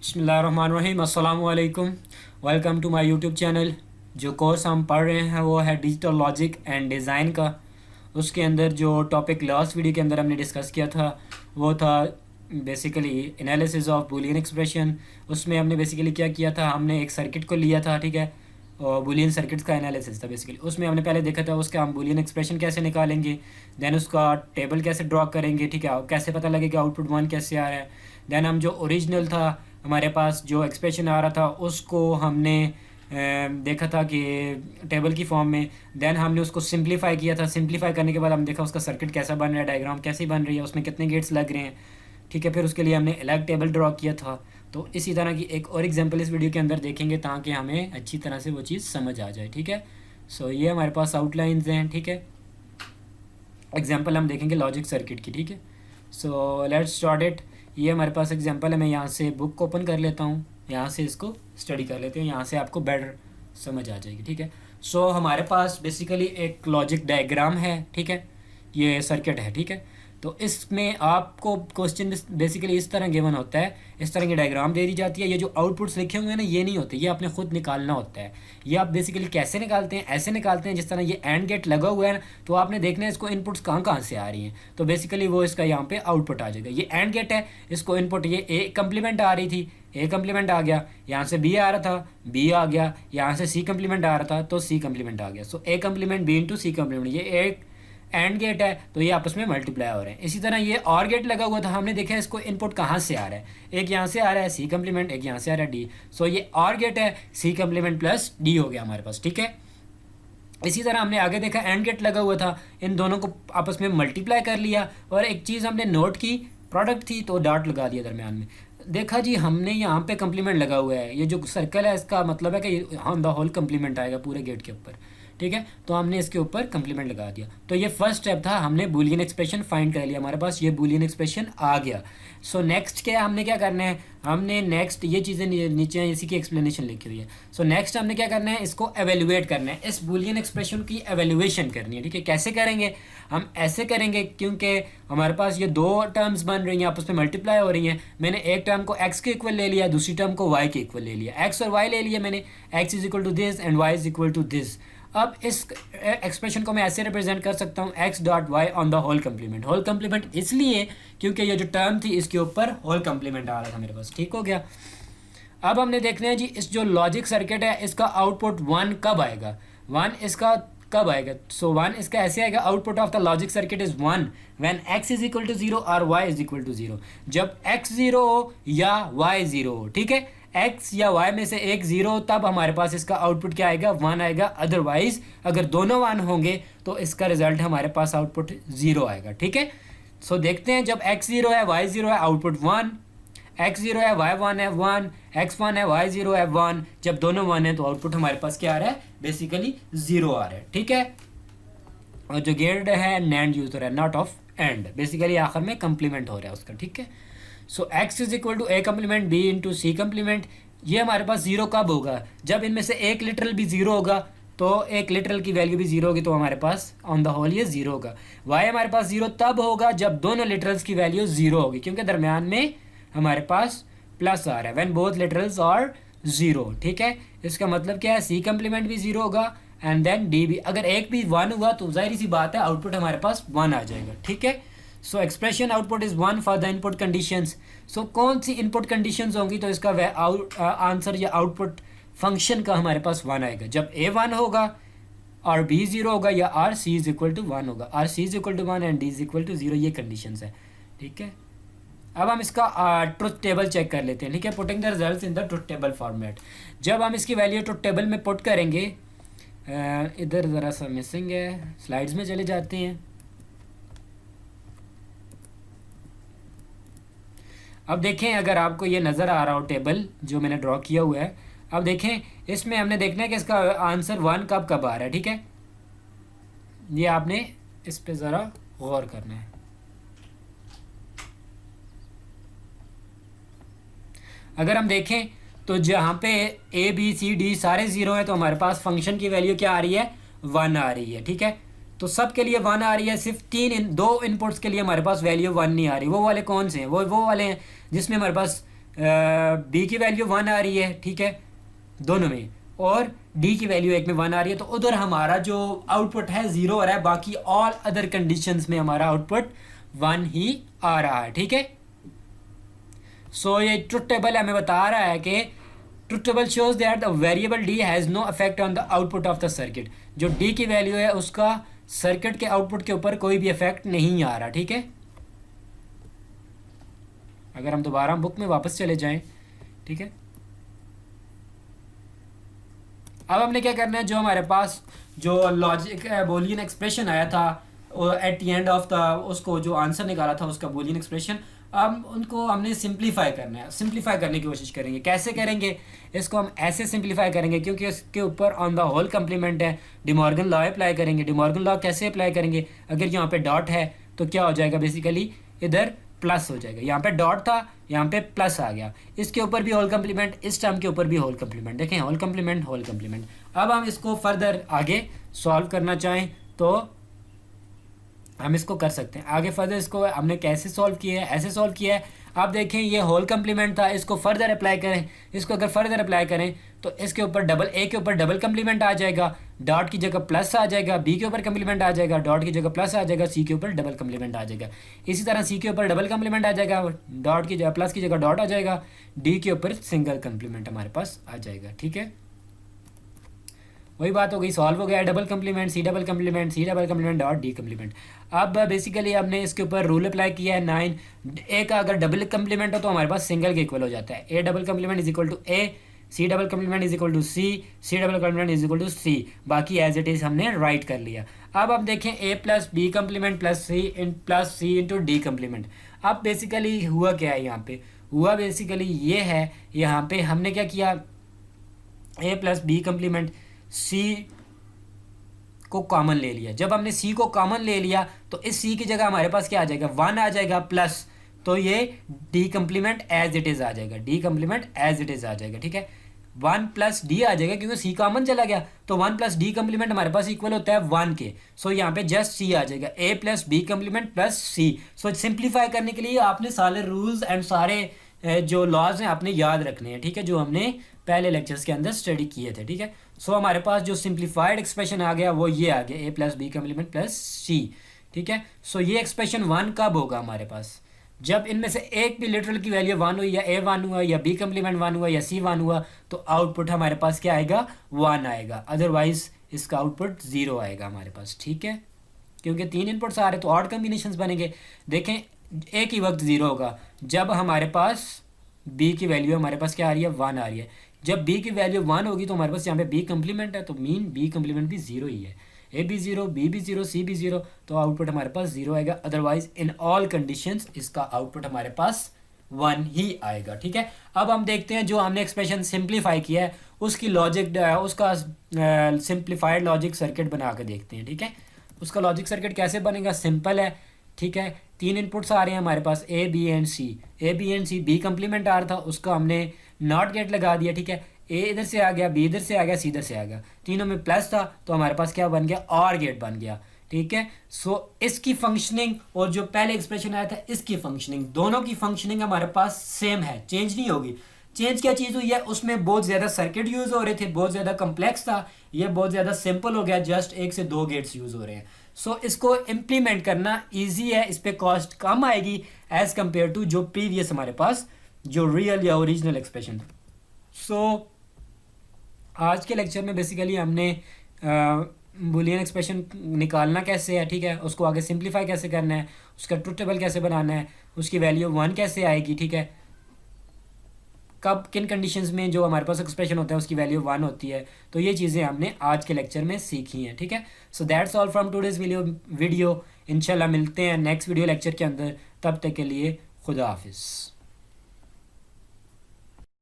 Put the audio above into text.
बिस्मिल्लाहिर्रहमानिर्रहीम अस्सलाम वालेकुम। Welcome to my YouTube channel. जो कोर्स हम पढ़ रहे हैं वो है डिजिटल लॉजिक एंड डिज़ाइन का। उसके अंदर जो टॉपिक लास्ट वीडियो के अंदर हमने डिस्कस किया था वो था basically analysis of Boolean expression. उसमें हमने बेसिकली क्या किया था, हमने एक सर्किट को लिया था, ठीक है, और बूलियन सर्किट्स का एनालिसिस था बेसिकली। उसमें हमने पहले देखा था उसका हम बूलियन एक्सप्रेशन कैसे निकालेंगे, देन उसका टेबल कैसे ड्रॉ करेंगे, ठीक है, कैसे पता लगेगा आउटपुट वन कैसे आ रहा है। देन हम जो ओरिजिनल था हमारे पास जो एक्सप्रेशन आ रहा था उसको हमने देखा था कि टेबल की फॉर्म में। देन हमने उसको सिंप्लीफाई किया था। सिंप्लीफाई करने के बाद हम देखा उसका सर्किट कैसा बन रहा है, डायग्राम कैसी बन रही है, उसमें कितने गेट्स लग रहे हैं, ठीक है। फिर उसके लिए हमने अलग टेबल ड्रॉ किया था। तो इसी तरह की एक और एग्जांपल इस वीडियो के अंदर देखेंगे ताकि हमें अच्छी तरह से वो चीज़ समझ आ जाए, ठीक है। सो ये हमारे पास आउटलाइंस हैं, ठीक है। एग्जांपल हम देखेंगे लॉजिक सर्किट की, ठीक है। So let's start it. ये हमारे पास एग्जांपल है। मैं यहाँ से बुक को ओपन कर लेता हूँ, यहाँ से इसको स्टडी कर लेते हैं, यहाँ से आपको बेटर समझ आ जाएगी, ठीक है। सो हमारे पास बेसिकली एक लॉजिक डायग्राम है, ठीक है, ये सर्किट है, ठीक है। तो इसमें आपको क्वेश्चन बेसिकली इस तरह गिवन होता है, इस तरह की डायग्राम दे दी जाती है। ये जो आउटपुट्स लिखे हुए हैं ना, ये नहीं होते, ये आपने खुद निकालना होता है। ये आप बेसिकली कैसे निकालते हैं, ऐसे निकालते हैं जिस तरह ये एंड गेट लगा हुआ है ना, तो आपने देखना है इसको इनपुट्स कहाँ कहाँ से आ रही हैं। तो बेसिकली वो इसका यहाँ पे आउटपुट आ जाएगा। ये एंड गेट है, इसको इनपुट ये ए कम्प्लीमेंट आ रही थी, ए कम्प्लीमेंट आ गया, यहाँ से बी आ रहा था, बी आ गया, यहाँ से सी कम्प्लीमेंट आ रहा था तो सी कम्प्लीमेंट आ गया। So A complement B into C complement, ये एक एंड गेट है तो ये आपस में मल्टीप्लाई हो रहे हैं। इसी तरह ये और गेट लगा हुआ था, हमने देखा इसको इनपुट कहाँ से आ रहा है, एक यहाँ से आ रहा है सी कम्प्लीमेंट, एक यहाँ से आ रहा है डी। सो ये और गेट है, सी कम्प्लीमेंट प्लस डी हो गया हमारे पास, ठीक है। इसी तरह हमने आगे देखा एंड गेट लगा हुआ था, इन दोनों को आपस में मल्टीप्लाई कर लिया और एक चीज़ हमने नोट की, प्रोडक्ट थी तो डॉट लगा दिया दरमियान में। देखा जी हमने यहाँ पे कम्प्लीमेंट लगा हुआ है, ये जो सर्कल है इसका मतलब है कि ऑन द होल कम्प्लीमेंट आएगा पूरे गेट के ऊपर, ठीक है। तो हमने इसके ऊपर कम्प्लीमेंट लगा दिया। तो ये फर्स्ट स्टेप था, हमने बूलियन एक्सप्रेशन फाइंड कर लिया, हमारे पास ये बूलियन एक्सप्रेशन आ गया। सो नेक्स्ट क्या हमने क्या करना है, हमने नेक्स्ट ये चीज़ें नीचे इसी की एक्सप्लेनेशन लिखी हुई है। सो नेक्स्ट हमने क्या करना है, इसको एवेल्युएट करना है, इस बूलियन एक्सप्रेशन की एवेल्युएशन करनी है, ठीक है। कैसे करेंगे, हम ऐसे करेंगे क्योंकि हमारे पास ये दो टर्म्स बन रही हैं, आपस में मल्टीप्लाई हो रही हैं। मैंने एक टर्म को x के इक्वल ले लिया, दूसरी टर्म को y के इक्वल ले लिया, x और y ले लिया मैंने, x is equal to this and y is equal to this. अब इस एक्सप्रेशन को मैं ऐसे रिप्रेजेंट कर सकता हूँ x dot Y on the whole complement. Whole complement इसलिए क्योंकि ये जो टर्म थी इसके ऊपर होल कम्प्लीमेंट आ रहा था मेरे पास, ठीक हो गया। अब हमने देखना है जी इस जो लॉजिक सर्किट है इसका आउटपुट वन कब आएगा, वन इसका कब आएगा। सो वन इसका ऐसे आएगा, output of the logic circuit is one when x is equal to zero और y is equal to zero. जब x जीरो हो या y जीरो हो, ठीक है, x या y में से एक जीरो हो तब हमारे पास इसका आउटपुट क्या आएगा, वन आएगा। अदरवाइज अगर दोनों वन होंगे तो इसका रिजल्ट हमारे पास आउटपुट जीरो आएगा, ठीक है। सो देखते हैं, जब x जीरो है y जीरो है आउटपुट वन, x जीरो है y वन है वन, x वन है y जीरो है वन। जब दोनों वन है तो आउटपुट हमारे पास क्या आ रहा है, बेसिकली जीरो आ रहा है, ठीक है। और जो गेट है नैंड यूज हो रहा है, नॉट ऑफ एंड, बेसिकली आखिर में कंप्लीमेंट हो रहा है उसका, ठीक है। So x is equal to A complement B into C complement. ये हमारे पास जीरो कब होगा, जब इनमें से एक लिटरल भी जीरो होगा, तो एक लिटरल की वैल्यू भी जीरो होगी तो हमारे पास ऑन द होल ये जीरो होगा। y हमारे पास जीरो तब होगा जब दोनों लिटरल्स की वैल्यू जीरो होगी, क्योंकि दरमियान में हमारे पास प्लस आ रहा है, when both literals are zero, ठीक है। इसका मतलब क्या है, सी कम्प्लीमेंट भी जीरो होगा एंड देन डी भी। अगर एक भी वन हुआ तो जाहिर सी बात है आउटपुट हमारे पास वन आ जाएगा, ठीक है। So expression output is one for the input conditions. So कौन सी इनपुट कंडीशंस होंगी तो इसका आंसर या आउटपुट फंक्शन का हमारे पास वन आएगा, जब ए वन होगा और बी जीरो होगा या or C is equal to one होगा, or C is equal to one and D is equal to zero. ये कंडीशंस है, ठीक है। अब हम इसका ट्रुथ टेबल चेक कर लेते हैं, ठीक है, putting the results in the truth table format. जब हम इसकी वैल्यू ट्रुथ टेबल में पुट करेंगे, इधर ज़रा सा मिसिंग है, स्लाइड्स में चले जाते हैं। अब देखें, अगर आपको ये नज़र आ रहा हो टेबल जो मैंने ड्रॉ किया हुआ है, अब देखें इसमें हमने देखना है कि इसका आंसर वन कब कब आ रहा है, ठीक है। ये आपने इस पे ज़रा गौर करना है। अगर हम देखें तो जहाँ पे ए बी सी डी सारे ज़ीरो हैं तो हमारे पास फंक्शन की वैल्यू क्या आ रही है, वन आ रही है, ठीक है। तो सब के लिए वन आ रही है, सिर्फ दो इनपुट्स के लिए हमारे पास वैल्यू वन नहीं आ रही। वो वाले कौन से हैं, वो वाले हैं जिसमें हमारे पास बी की वैल्यू 1 आ रही है, ठीक है, दोनों में, और डी की वैल्यू एक में 1 आ रही है, तो उधर हमारा जो आउटपुट है 0 आ रहा है, बाकी ऑल अदर कंडीशंस में हमारा आउटपुट 1 ही आ रहा है, ठीक है। सो ये ट्रुथ टेबल हमें बता रहा है कि truth table shows that the variable D has no effect on the output of the circuit. जो डी की वैल्यू है उसका सर्किट के आउटपुट के ऊपर कोई भी इफेक्ट नहीं आ रहा, ठीक है। अगर हम दोबारा बुक में वापस चले जाएं, ठीक है, अब हमने क्या करना है, जो हमारे पास जो लॉजिक बूलियन एक्सप्रेशन आया था at the end of the, उसको जो आंसर निकाला था उसका बूलियन एक्सप्रेशन, अब उनको हमने सिंप्लीफाई करना है। सिंप्लीफाई करने की कोशिश करेंगे। कैसे करेंगे? इसको हम ऐसे सिंप्लीफाई करेंगे क्योंकि इसके ऊपर ऑन द होल कम्प्लीमेंट है, डिमॉर्गन लॉ अप्लाई करेंगे। डिमॉर्गन लॉ कैसे अप्लाई करेंगे? अगर यहाँ पे डॉट है तो क्या हो जाएगा, बेसिकली इधर प्लस हो जाएगा। यहाँ पे डॉट था, यहाँ पे प्लस आ गया। इसके ऊपर भी होल कम्प्लीमेंट, इस टर्म के ऊपर भी होल कम्प्लीमेंट। देखें, होल कम्प्लीमेंट, होल कम्प्लीमेंट। अब हम इसको फर्दर आगे सॉल्व करना चाहें तो हम इसको कर सकते हैं। आगे फर्दर इसको हमने कैसे सॉल्व किया है, ऐसे सॉल्व किया है। आप देखें ये होल कम्प्लीमेंट था, इसको फर्दर अप्लाई करें। इसको अगर फर्दर अप्लाई करें तो इसके ऊपर डबल, ए के ऊपर डबल कम्प्लीमेंट आ जाएगा, डॉट की जगह प्लस आ जाएगा, बी के ऊपर कम्प्लीमेंट आ जाएगा, डॉट की जगह प्लस आ जाएगा, सी के ऊपर डबल कम्प्लीमेंट आ जाएगा। इसी तरह सी के ऊपर डबल कम्प्लीमेंट आ जाएगा, डॉट की जगह प्लस की जगह डॉट आ जाएगा, डी के ऊपर सिंगल कम्प्लीमेंट हमारे पास आ जाएगा, ठीक है। वही बात हो गई, सॉल्व हो गया। Double complement, C double complement, C double complement, dot D complement. अब बेसिकली हमने इसके ऊपर रूल अप्लाई किया है 9। ए का अगर डबल कम्प्लीमेंट हो तो हमारे पास सिंगल के इक्वल हो जाता है। A double complement is equal to A, C double complement is equal to C, C double complement is equal to C. बाकी एज इट इज़ हमने राइट कर लिया। अब हम देखें A plus B complement plus C into D complement. अब basically हुआ क्या है यहाँ पे? हुआ बेसिकली ये है, यहाँ पे हमने क्या किया, ए प्लस बी कम्प्लीमेंट सी को कॉमन ले लिया। जब हमने सी को कॉमन ले लिया तो इस सी की जगह हमारे पास क्या आ जाएगा, 1 आ जाएगा प्लस, तो ये D complement as it is आ जाएगा, D complement as it is आ जाएगा, ठीक है। 1 प्लस डी आ जाएगा क्योंकि सी कॉमन चला गया, तो 1 प्लस डी कम्प्लीमेंट हमारे पास इक्वल होता है 1 के। सो यहाँ पे जस्ट सी आ जाएगा, ए प्लस बी कम्प्लीमेंट प्लस सी। सो सिंप्लीफाई करने के लिए आपने सारे रूल्स एंड सारे जो लॉज हैं आपने याद रखने हैं, ठीक है, जो हमने पहले लेक्चर्स के अंदर स्टडी किए थे, ठीक है। सो हमारे पास जो सिंप्लीफाइड एक्सप्रेशन आ गया वो ये आ गया, ए प्लस बी कम्प्लीमेंट प्लस सी, ठीक है। सो ये एक्सप्रेशन 1 कब होगा हमारे पास? जब इनमें से एक भी लिटरल की वैल्यू 1 हुई, या ए 1 हुआ, या बी कम्प्लीमेंट 1 हुआ, या सी 1 हुआ, तो आउटपुट हमारे पास क्या आएगा, 1 आएगा। अदरवाइज इसका आउटपुट 0 आएगा हमारे पास, ठीक है, क्योंकि 3 इनपुट्स आ रहे तो ऑड कम्बिनेशंस बनेंगे। देखें, एक ही वक्त 0 होगा जब हमारे पास बी की वैल्यू हमारे पास क्या आ रही है, 1 आ रही है। जब बी की वैल्यू 1 होगी तो हमारे पास यहाँ पे बी कम्प्लीमेंट है, तो मीन बी कम्प्लीमेंट भी 0 ही है। ए भी 0, बी भी 0, सी भी 0, तो आउटपुट हमारे पास 0 आएगा। अदरवाइज इन ऑल कंडीशंस इसका आउटपुट हमारे पास 1 ही आएगा, ठीक है। अब हम देखते हैं जो हमने एक्सप्रेशन सिंप्लीफाई किया है उसकी लॉजिक, उसका सिंप्लीफाइड लॉजिक सर्किट बना के देखते हैं, ठीक है। उसका लॉजिक सर्किट कैसे बनेगा, सिंपल है, ठीक है। 3 इनपुट्स आ रहे हैं हमारे पास, A B and C. A B and C, B complement आ रहा था उसका हमने नॉट गेट लगा दिया, ठीक है। ए इधर से आ गया, बी इधर से आ गया, सी इधर से आ गया, तीनों में प्लस था तो हमारे पास क्या बन गया, और गेट बन गया, ठीक है। सो इसकी फंक्शनिंग और जो पहले एक्सप्रेशन आया था इसकी फंक्शनिंग, दोनों की फंक्शनिंग हमारे पास सेम है, चेंज नहीं होगी। चेंज क्या चीज़ हुई है, उसमें बहुत ज़्यादा सर्किट यूज़ हो रहे थे, बहुत ज़्यादा कम्प्लेक्स था, ये बहुत ज़्यादा सिंपल हो गया, जस्ट 1 से 2 गेट्स यूज़ हो रहे हैं। सो इसको इम्प्लीमेंट करना ईजी है, इस पर कॉस्ट कम आएगी एज़ कम्पेयर टू जो प्रीवियस हमारे पास जो रियल या ओरिजिनल एक्सप्रेशन। सो आज के लेक्चर में बेसिकली हमने बूलियन एक्सप्रेशन निकालना कैसे है, ठीक है, उसको आगे सिंप्लीफाई कैसे करना है, उसका ट्रुथ टेबल कैसे बनाना है, उसकी वैल्यू 1 कैसे आएगी, ठीक है, कब किन कंडीशंस में जो हमारे पास एक्सप्रेशन होता है उसकी वैल्यू 1 होती है। तो ये चीज़ें हमने आज के लेक्चर में सीखी हैं, ठीक है। So that's all from today's video. इंशाल्लाह मिलते हैं नेक्स्ट वीडियो लेक्चर के अंदर, तब तक के लिए खुदा हाफिज़।